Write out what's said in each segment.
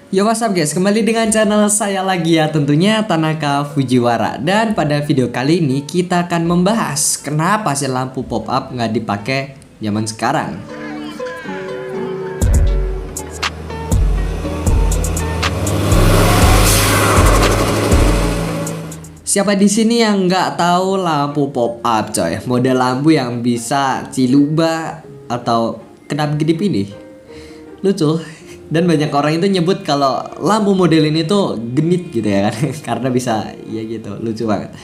Yo, what's up guys, kembali dengan channel saya lagi ya, tentunya Tanaka Fujiwara. Dan pada video kali ini kita akan membahas kenapa sih lampu pop up nggak dipakai zaman sekarang. Siapa di sini yang nggak tahu lampu pop up coy? Model lampu yang bisa ciluba atau kedap-kedip ini. Lucu. Dan banyak orang itu nyebut kalau lampu model ini tuh genit gitu ya kan. Karena bisa ya gitu, lucu banget.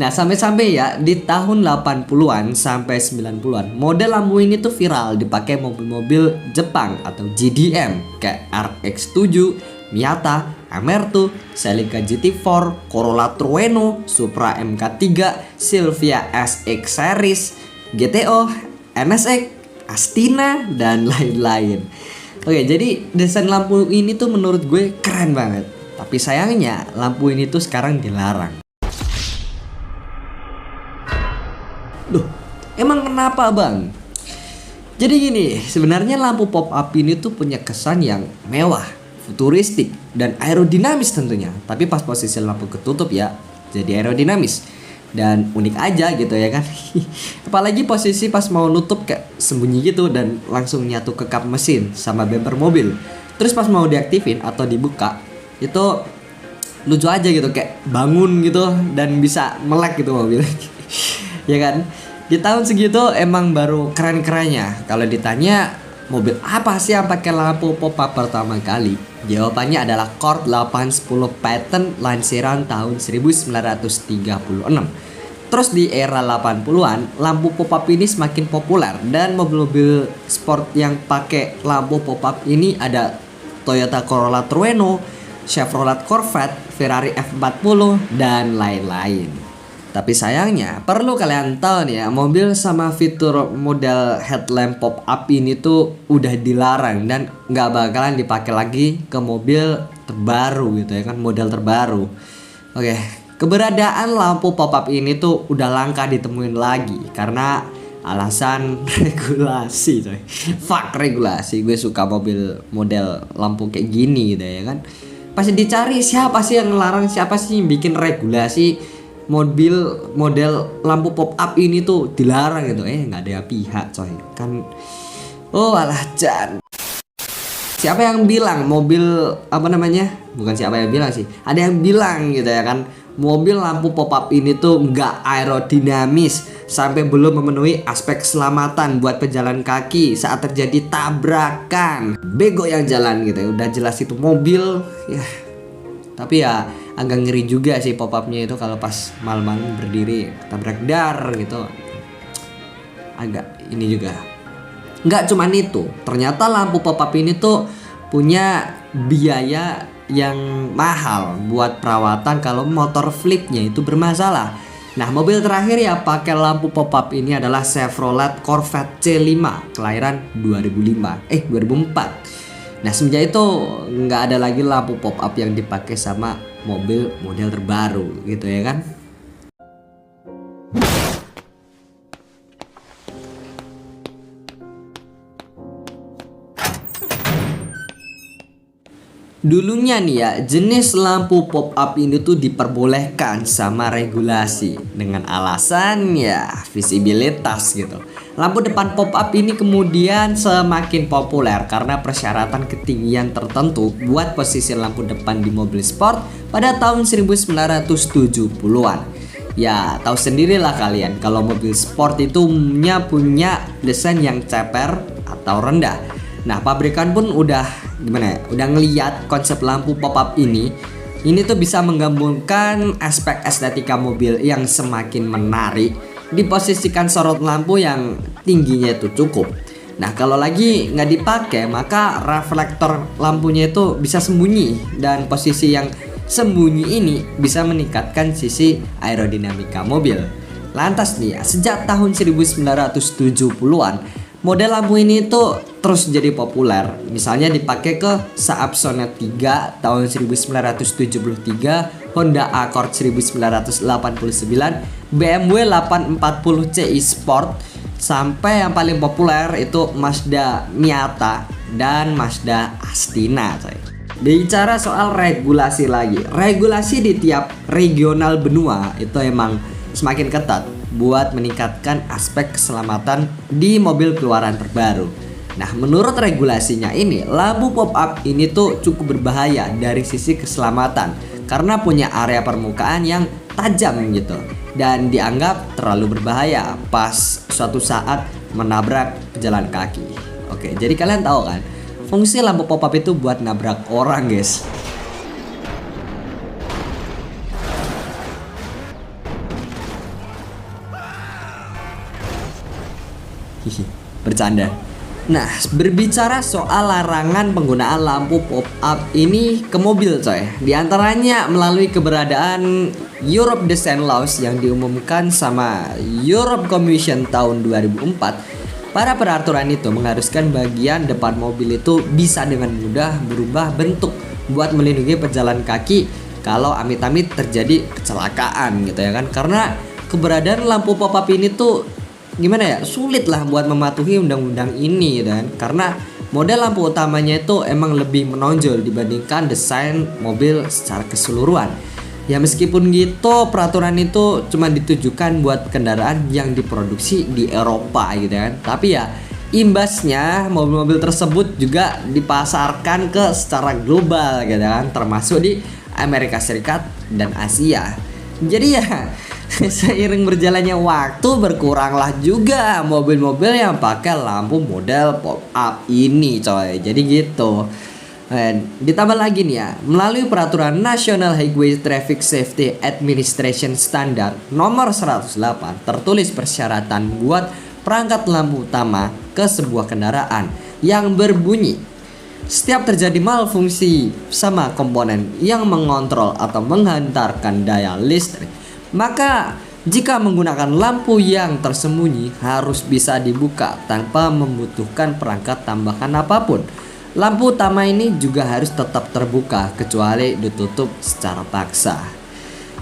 Nah, sampai-sampai ya di tahun 80-an sampai 90-an, model lampu ini tuh viral dipakai mobil-mobil Jepang atau JDM kayak RX-7, Miata, Amerto, Celica GT4, Corolla Trueno, Supra MK3, Silvia SX Series, GTO, NSX, Astina, dan lain-lain. Oke, jadi desain lampu ini tuh menurut gue keren banget. Tapi sayangnya lampu ini tuh sekarang dilarang. Loh, emang kenapa bang? Jadi gini, sebenarnya lampu pop up ini tuh punya kesan yang mewah, futuristik, dan aerodinamis tentunya. Tapi pas posisi lampu ketutup ya, jadi aerodinamis dan unik aja gitu ya kan. Apalagi posisi pas mau nutup kayak sembunyi gitu dan langsung nyatu ke kap mesin sama bumper mobil. Terus pas mau diaktifin atau dibuka itu lucu aja gitu, kayak bangun gitu dan bisa melek gitu mobil. Ya kan? Di tahun segitu emang baru keren-kerennya. Kalau ditanya mobil apa sih yang pakai lampu pop up pertama kali? Jawabannya adalah Cord 810 Patent lansiran tahun 1936. Terus di era 80-an, lampu pop up ini semakin populer dan mobil-mobil sport yang pakai lampu pop up ini ada Toyota Corolla Trueno, Chevrolet Corvette, Ferrari F40 dan lain-lain. Tapi sayangnya perlu kalian tahu nih ya, mobil sama fitur model headlamp pop up ini tuh udah dilarang dan nggak bakalan dipakai lagi ke mobil terbaru gitu ya kan, model terbaru. Oke, keberadaan lampu pop up ini tuh udah langka ditemuin lagi karena alasan regulasi coy. Fuck regulasi, gue suka mobil model lampu kayak gini gitu ya kan. Pasti dicari siapa sih yang ngelarang, siapa sih yang bikin regulasi mobil model lampu pop up ini tuh dilarang gitu. Nggak ada pihak coy kan. Oh alah Jan, siapa yang bilang mobil apa namanya, bukan siapa yang bilang sih, ada yang bilang gitu ya kan, mobil lampu pop up ini tuh nggak aerodinamis sampai belum memenuhi aspek keselamatan buat pejalan kaki saat terjadi tabrakan. Bego yang jalan gitu ya, udah jelas itu mobil ya. Tapi ya agak ngeri juga sih pop upnya itu kalau pas malam-malam berdiri tabrak dar gitu. Agak ini juga. Nggak cuman itu, ternyata lampu pop up ini tuh punya biaya yang mahal buat perawatan kalau motor flipnya itu bermasalah. Nah, mobil terakhir ya pakai lampu pop up ini adalah Chevrolet Corvette C5 kelahiran 2004. Nah, semenjak itu nggak ada lagi lampu pop up yang dipakai sama mobil model terbaru gitu ya kan. Dulunya nih ya, jenis lampu pop up ini tuh diperbolehkan sama regulasi dengan alasan ya visibilitas gitu. Lampu depan pop up ini kemudian semakin populer karena persyaratan ketinggian tertentu buat posisi lampu depan di mobil sport pada tahun 1970-an. Ya, tahu sendirilah kalian kalau mobil sport itu punya desain yang ceper atau rendah. Nah, pabrikan pun udah gimana ya, udah ngeliat konsep lampu pop up ini tuh bisa menggabungkan aspek estetika mobil yang semakin menarik, diposisikan sorot lampu yang tingginya itu cukup. Nah, kalau lagi nggak dipakai maka reflektor lampunya itu bisa sembunyi, dan posisi yang sembunyi ini bisa meningkatkan sisi aerodinamika mobil. Lantas nih ya, sejak tahun 1970-an model lampu ini tuh terus jadi populer. Misalnya dipakai ke Saab Sonet 3 tahun 1973, Honda Accord 1989, BMW 840 Ci Sport, sampai yang paling populer itu Mazda Miata dan Mazda Astina coy. Bicara soal regulasi lagi, regulasi di tiap regional benua itu emang semakin ketat buat meningkatkan aspek keselamatan di mobil keluaran terbaru. Nah, menurut regulasinya ini, lampu pop-up ini tuh cukup berbahaya dari sisi keselamatan karena punya area permukaan yang tajam gitu dan dianggap terlalu berbahaya pas suatu saat menabrak pejalan kaki. Oke, jadi kalian tahu kan, fungsi lampu pop-up itu buat nabrak orang, guys. Hihi, bercanda. Nah, berbicara soal larangan penggunaan lampu pop-up ini ke mobil coy, di antaranya melalui keberadaan Europe Design Laws yang diumumkan sama Europe Commission tahun 2004. Para peraturan itu mengharuskan bagian depan mobil itu bisa dengan mudah berubah bentuk buat melindungi pejalan kaki kalau amit-amit terjadi kecelakaan gitu ya kan. Karena keberadaan lampu pop-up ini tuh gimana ya, sulit lah buat mematuhi undang-undang ini gitu kan. Karena model lampu utamanya itu emang lebih menonjol dibandingkan desain mobil secara keseluruhan. Ya meskipun gitu, peraturan itu cuma ditujukan buat kendaraan yang diproduksi di Eropa gitu kan. Tapi ya imbasnya mobil-mobil tersebut juga dipasarkan ke secara global gitu kan, termasuk di Amerika Serikat dan Asia. Jadi ya seiring berjalannya waktu berkuranglah juga mobil-mobil yang pakai lampu model pop-up ini coy. Jadi gitu. Ditambah lagi nih ya, melalui peraturan National Highway Traffic Safety Administration Standard nomor 108 tertulis persyaratan buat perangkat lampu utama ke sebuah kendaraan yang berbunyi, setiap terjadi malfungsi sama komponen yang mengontrol atau menghantarkan daya listrik, maka jika menggunakan lampu yang tersembunyi harus bisa dibuka tanpa membutuhkan perangkat tambahan apapun. Lampu utama ini juga harus tetap terbuka kecuali ditutup secara paksa.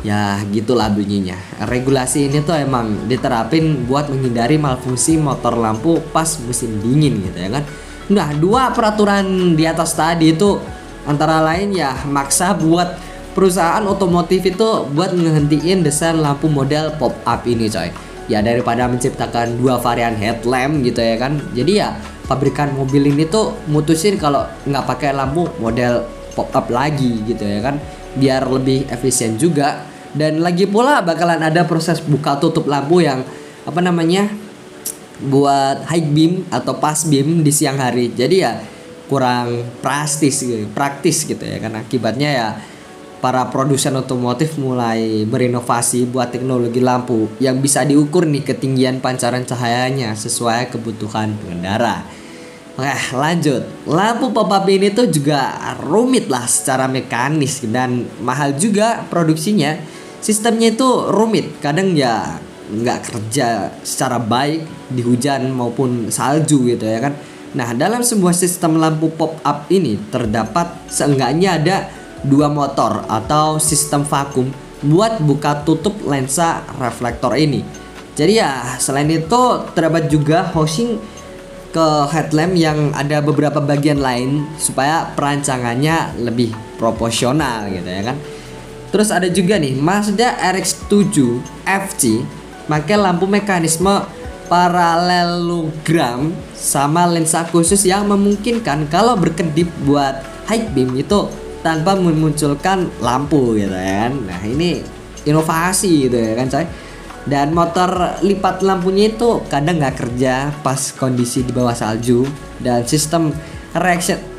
Ya gitulah bunyinya. Regulasi ini tuh emang diterapin buat menghindari malfungsi motor lampu pas musim dingin gitu ya kan. Nah, dua peraturan di atas tadi itu antara lain ya maksa buat perusahaan otomotif itu buat ngehentiin desain lampu model pop-up ini coy. Ya daripada menciptakan dua varian headlamp gitu ya kan. Jadi ya pabrikan mobil ini tuh mutusin kalau nggak pakai lampu model pop-up lagi gitu ya kan, biar lebih efisien juga. Dan lagi pula bakalan ada proses buka tutup lampu yang apa namanya buat high beam atau pass beam di siang hari. Jadi ya kurang praktis gitu ya kan. Akibatnya ya para produsen otomotif mulai berinovasi buat teknologi lampu yang bisa diukur nih ketinggian pancaran cahayanya sesuai kebutuhan pengendara. Lanjut, lampu pop-up ini tuh juga rumit lah secara mekanis dan mahal juga produksinya. Sistemnya itu rumit, kadang ya nggak kerja secara baik di hujan maupun salju gitu ya kan. Nah, dalam sebuah sistem lampu pop-up ini terdapat seenggaknya ada dua motor atau sistem vakum buat buka tutup lensa reflektor ini. Jadi ya selain itu terdapat juga housing ke headlamp yang ada beberapa bagian lain supaya perancangannya lebih proporsional gitu ya kan. Terus ada juga nih Mazda RX-7 FC pakai lampu mekanisme paralelogram sama lensa khusus yang memungkinkan kalau berkedip buat high beam itu tanpa memunculkan lampu gitu kan. Nah ini inovasi gitu ya kan coy. Dan motor lipat lampunya itu kadang nggak kerja pas kondisi di bawah salju. Dan sistem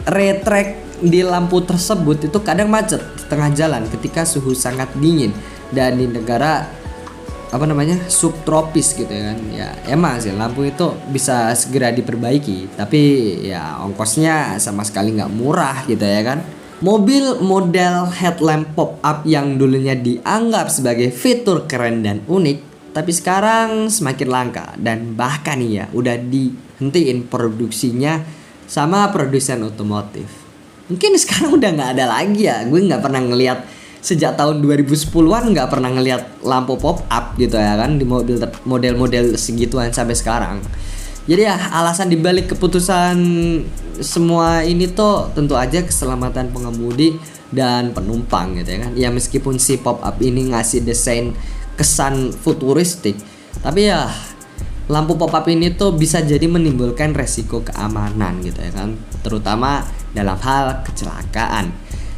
retract di lampu tersebut itu kadang macet di tengah jalan ketika suhu sangat dingin. Dan di negara subtropis gitu ya kan. Ya emang sih lampu itu bisa segera diperbaiki, tapi ya ongkosnya sama sekali nggak murah gitu ya kan. Mobil model headlamp pop-up yang dulunya dianggap sebagai fitur keren dan unik, tapi sekarang semakin langka dan bahkan ya udah dihentiin produksinya sama produsen otomotif. Mungkin sekarang udah nggak ada lagi ya. Gue nggak pernah ngelihat sejak tahun 2010-an nggak pernah ngelihat lampu pop-up gitu ya kan di mobil model-model segituan sampai sekarang. Jadi ya alasan dibalik keputusan semua ini tuh tentu aja keselamatan pengemudi dan penumpang gitu ya kan. Ya meskipun si pop up ini ngasih desain kesan futuristik, tapi ya lampu pop up ini tuh bisa jadi menimbulkan resiko keamanan gitu ya kan, terutama dalam hal kecelakaan.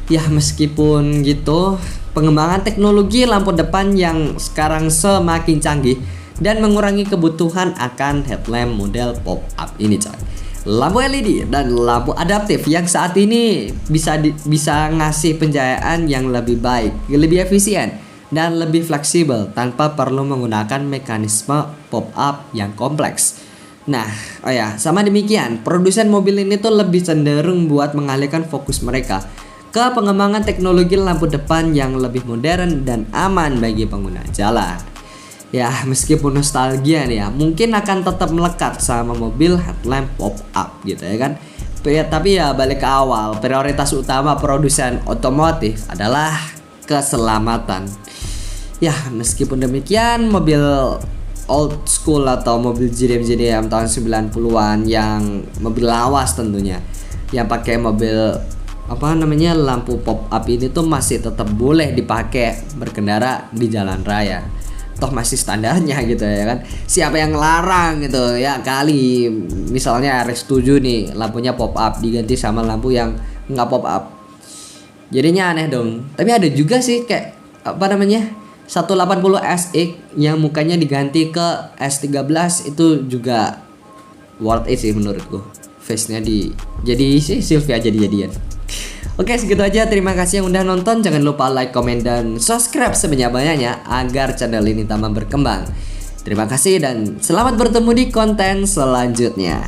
Ya meskipun gitu, pengembangan teknologi lampu depan yang sekarang semakin canggih dan mengurangi kebutuhan akan headlamp model pop up ini coy. Lampu LED dan lampu adaptif yang saat ini bisa ngasih pencahayaan yang lebih baik, lebih efisien dan lebih fleksibel tanpa perlu menggunakan mekanisme pop up yang kompleks. Nah, sama demikian, produsen mobil ini tuh lebih cenderung buat mengalihkan fokus mereka ke pengembangan teknologi lampu depan yang lebih modern dan aman bagi pengguna jalan. Ya meskipun nostalgia nih ya, mungkin akan tetap melekat sama mobil headlamp pop up gitu ya kan. Tapi ya balik ke awal, prioritas utama produsen otomotif adalah keselamatan. Ya meskipun demikian, mobil old school atau mobil JDM tahun 90-an yang mobil lawas tentunya, yang pakai mobil lampu pop up ini tuh masih tetap boleh dipakai berkendara di jalan raya. Toh masih standarnya gitu ya kan. Siapa yang ngelarang gitu ya, kali misalnya RS7 nih lampunya pop up diganti sama lampu yang nggak pop up, jadinya aneh dong. Tapi ada juga sih kayak 180 SX yang mukanya diganti ke S13, itu juga worth it sih menurutku. Face-nya jadi si Silvia jadi-jadian. Oke segitu aja, terima kasih yang udah nonton. Jangan lupa like, komen, dan subscribe sebanyak-banyaknya agar channel ini tambah berkembang. Terima kasih dan selamat bertemu di konten selanjutnya.